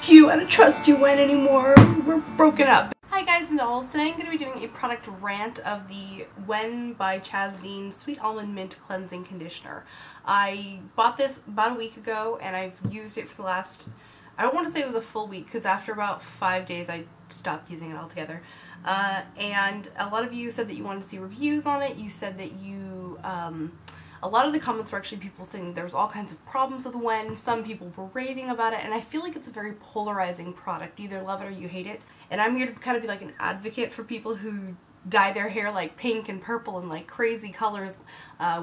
trust you. I don't trust you, Wen, anymore. We're broken up. Hi guys and dolls. Today I'm going to be doing a product rant of the Wen by Chasdeen Sweet Almond Mint Cleansing Conditioner. I bought this about a week ago and I've used it for the last, I don't want to say it was a full week because after about 5 days I stopped using it altogether. And a lot of you said that you wanted to see reviews on it. You said that you, a lot of the comments were actually people saying there was all kinds of problems with Wen. Some people were raving about it, and I feel like it's a very polarizing product. You either love it or you hate it. And I'm here to kind of be like an advocate for people who dye their hair like pink and purple and like crazy colors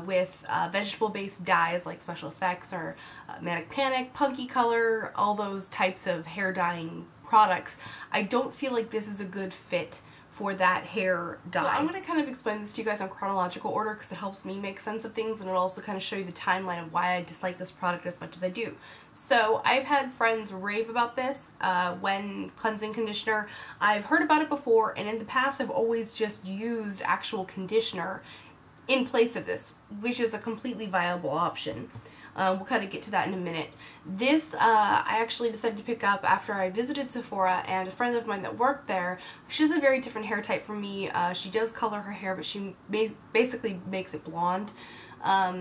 with vegetable-based dyes like Special Effects or Manic Panic, Punky Color, all those types of hair dyeing products. I don't feel like this is a good fit for that hair dye. So I'm going to kind of explain this to you guys in chronological order because it helps me make sense of things, and it'll also kind of show you the timeline of why I dislike this product as much as I do. So I've had friends rave about this Wen Cleansing Conditioner. I've heard about it before, and in the past I've always just used actual conditioner in place of this, which is a completely viable option. We'll kind of get to that in a minute. This I actually decided to pick up after I visited Sephora, and a friend of mine that worked there, she has a very different hair type from me. She does color her hair, but she basically makes it blonde.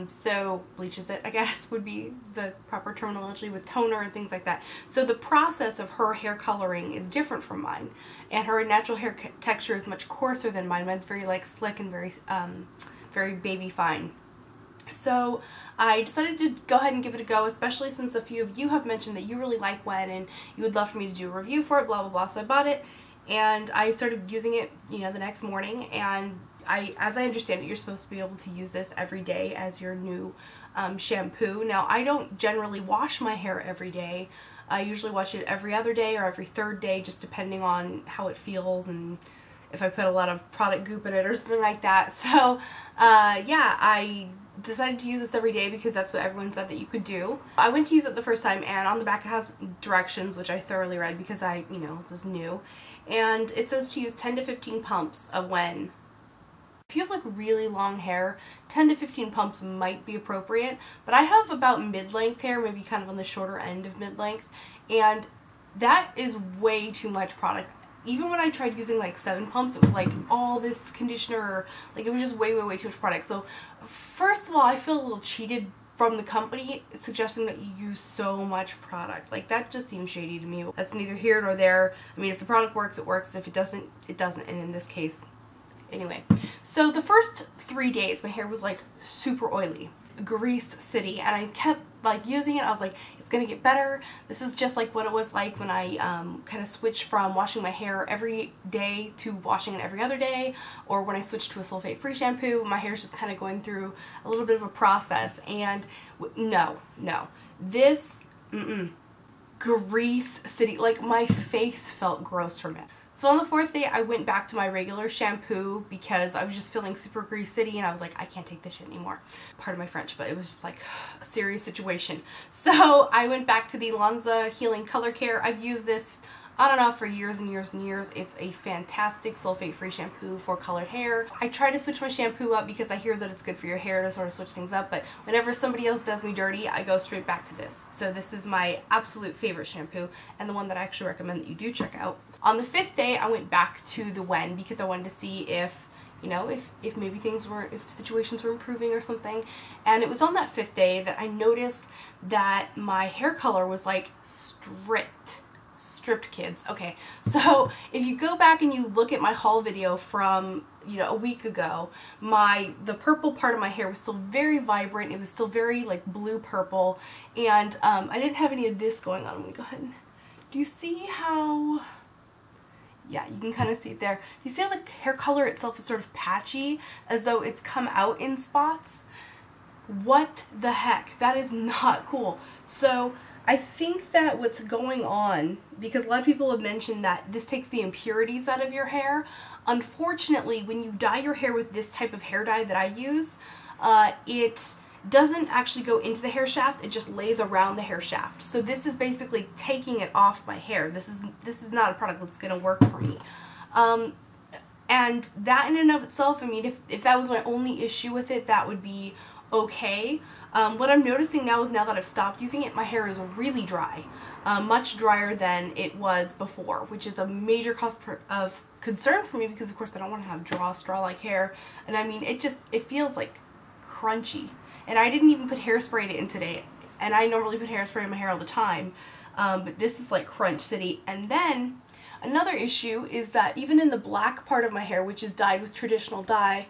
So bleaches it, I guess, would be the proper terminology, with toner and things like that. So the process of her hair coloring is different from mine, and her natural hair texture is much coarser than mine. Mine's very like slick and very baby fine. So I decided to go ahead and give it a go, especially since a few of you have mentioned that you really like Wen and you would love for me to do a review for it, blah blah blah. So I bought it and I started using it, you know, the next morning, and as I understand it, you're supposed to be able to use this every day as your new shampoo. Now, I don't generally wash my hair every day. I usually wash it every other day or every third day, just depending on how it feels and if I put a lot of product goop in it or something like that. So yeah, I decided to use this every day because that's what everyone said that you could do. I went to use it the first time, and on the back it has directions, which I thoroughly read because this is new. And it says to use 10 to 15 pumps of Wen. If you have like really long hair, 10 to 15 pumps might be appropriate, but I have about mid-length hair, maybe kind of on the shorter end of mid-length, and that is way too much product. Even when I tried using like 7 pumps, it was like all this conditioner, like it was just way too much product. So first of all, I feel a little cheated from the company suggesting that you use so much product. Like, that just seems shady to me. That's neither here nor there. I mean, if the product works, it works. If it doesn't, it doesn't. And in this case, anyway. So the first 3 days, my hair was like super oily, grease city, and I kept like using it. I was like, it's gonna get better. This is just like what it was like when I kind of switched from washing my hair every day to washing it every other day, or when I switched to a sulfate-free shampoo. My hair's just kind of going through a little bit of a process, and no, this grease city, like my face felt gross from it. So on the 4th day, I went back to my regular shampoo because I was just feeling super grease city, and I was like, I can't take this shit anymore. Pardon my French, but it was just like a serious situation. So I went back to the Lanza Healing Color Care. I've used this on and off for years and years and years. It's a fantastic sulfate-free shampoo for colored hair. I try to switch my shampoo up because I hear that it's good for your hair to sort of switch things up, but whenever somebody else does me dirty, I go straight back to this. So this is my absolute favorite shampoo, and the one that I actually recommend that you do check out. On the 5th day, I went back to the Wen because I wanted to see if, you know, if maybe if situations were improving or something. And it was on that 5th day that I noticed that my hair color was like stripped, kids. Okay, so if you go back and you look at my haul video from, you know, a week ago, the purple part of my hair was still very vibrant. It was still very like blue purple, and I didn't have any of this going on. I'm gonna go ahead and, do you see how, yeah, you can kind of see it there. You see how the hair color itself is sort of patchy, as though it's come out in spots? What the heck? That is not cool. So I think that what's going on, because a lot of people have mentioned that this takes the impurities out of your hair. Unfortunately, when you dye your hair with this type of hair dye that I use, it doesn't actually go into the hair shaft, it just lays around the hair shaft. So this is basically taking it off my hair. This is not a product that's going to work for me. And that in and of itself, I mean, if that was my only issue with it, that would be okay. What I'm noticing now is now that I've stopped using it, my hair is really dry. Much drier than it was before, which is a major cause of concern for me because of course I don't want to have straw-like hair, and I mean it feels like crunchy. And I didn't even put hairspray in today, and I normally put hairspray in my hair all the time, but this is like crunch city. And then another issue is that even in the black part of my hair, which is dyed with traditional dye,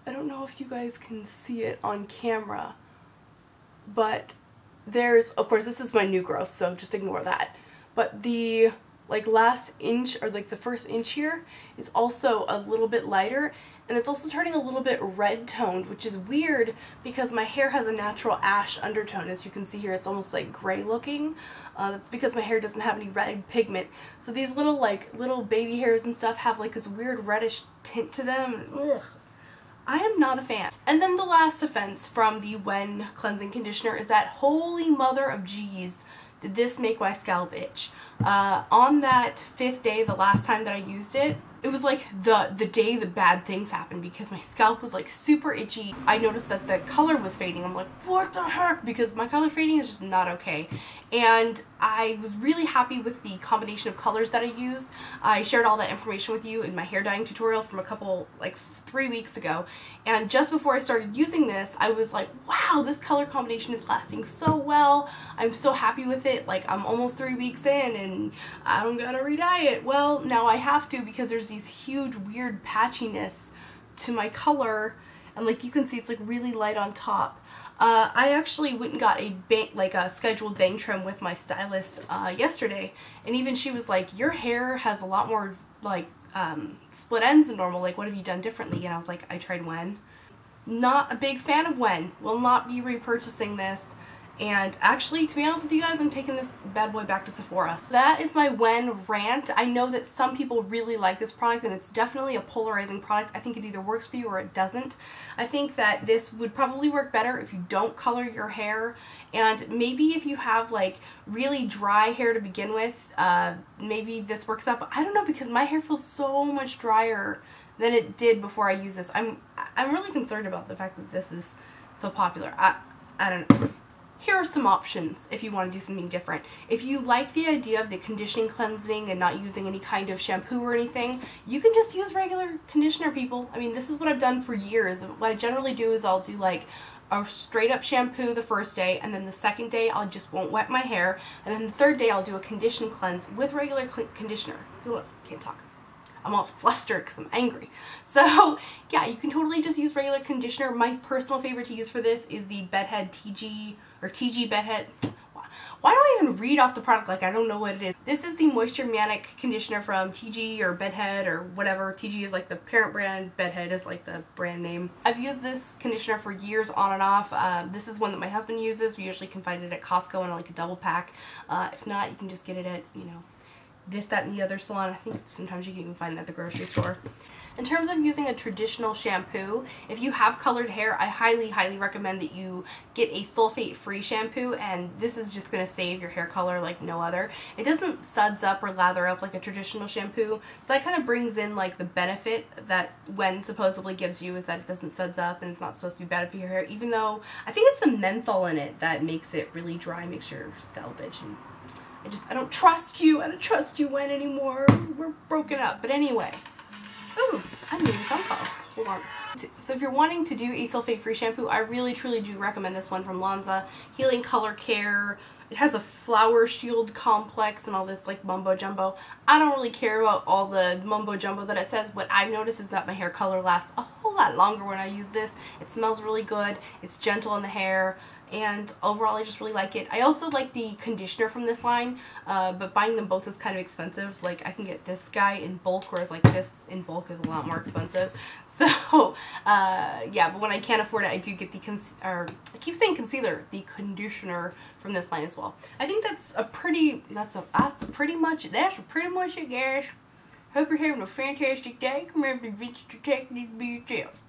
I don't know if you guys can see it on camera, but there's, of course this is my new growth, so just ignore that, but the like last inch, or like the first inch here, is also a little bit lighter, and it's also turning a little bit red toned, which is weird because my hair has a natural ash undertone. As you can see here, it's almost like gray looking. That's because my hair doesn't have any red pigment, so these little baby hairs and stuff have like this weird reddish tint to them. Ugh. I am not a fan. And then the last offense from the Wen Cleansing Conditioner is that, holy mother of G's, did this make my scalp itch. On that 5th day, the last time that I used it, it was like the day the bad things happened because my scalp was like super itchy. I noticed that the color was fading. I'm like, what the heck? Because my color fading is just not okay. And I was really happy with the combination of colors that I used. I shared all that information with you in my hair dyeing tutorial from a couple, like 3 weeks ago. And just before I started using this, I was like, wow, this color combination is lasting so well. I'm so happy with it. Like, I'm almost 3 weeks in and I don't gotta re-dye it. Well, now I have to because there's these huge weird patchiness to my color, and like you can see it's like really light on top. I actually went and got a scheduled bang trim with my stylist yesterday, and even she was like, your hair has a lot more like split ends than normal, like what have you done differently? And I was like, I tried Wen. Not a big fan of Wen. Will not be repurchasing this. And actually, to be honest with you guys, I'm taking this bad boy back to Sephora. So that is my Wen rant. I know that some people really like this product, and it's definitely a polarizing product. I think it either works for you or it doesn't. I think that this would probably work better if you don't color your hair, and maybe if you have like really dry hair to begin with, maybe this works out. But I don't know, because my hair feels so much drier than it did before I use this. I'm really concerned about the fact that this is so popular. I don't know. Here are some options if you want to do something different. If you like the idea of the conditioning, cleansing, and not using any kind of shampoo or anything, you can just use regular conditioner, people. I mean, this is what I've done for years. What I generally do is I'll do like a straight up shampoo the first day, and then the second day I just won't wet my hair, and then the third day I'll do a condition cleanse with regular conditioner. Can't talk. I'm all flustered because I'm angry. So yeah, you can totally just use regular conditioner. My personal favorite to use for this is the Bedhead TG, or TG Bedhead. Why do I even read off the product like I don't know what it is? This is the Moisture Manic conditioner from TG or Bedhead or whatever. TG is like the parent brand, Bedhead is like the brand name. I've used this conditioner for years on and off. This is one that my husband uses. We usually can find it at Costco in like a double pack. If not, you can just get it at, you know, this, that, and the other salon. I think sometimes you can even find it at the grocery store. In terms of using a traditional shampoo, if you have colored hair, I highly, highly recommend that you get a sulfate-free shampoo, and this is just going to save your hair color like no other. It doesn't suds up or lather up like a traditional shampoo, so that kind of brings in like the benefit that Wen supposedly gives you, is that it doesn't suds up and it's not supposed to be bad for your hair, even though I think it's the menthol in it that makes it really dry, makes your scalp itch. And I don't trust you. I don't trust you, Wen, anymore. We're broken up. But anyway. Ooh, I'm doing thumb pop. Hold on. So if you're wanting to do a sulfate-free shampoo, I really, truly do recommend this one from Lanza. Healing Color Care. It has a flower shield complex and all this like mumbo jumbo. I don't really care about all the mumbo jumbo that it says. What I've noticed is that my hair color lasts a whole lot longer when I use this. It smells really good. It's gentle on the hair. And overall, I just really like it. I also like the conditioner from this line, but buying them both is kind of expensive. Like, I can get this guy in bulk, whereas like this in bulk is a lot more expensive. So, yeah, but when I can't afford it, I do get the, I keep saying concealer, the conditioner from this line as well. I think that's pretty much it, guys. Hope you're having a fantastic day. Remember to visit your technique, be yourself.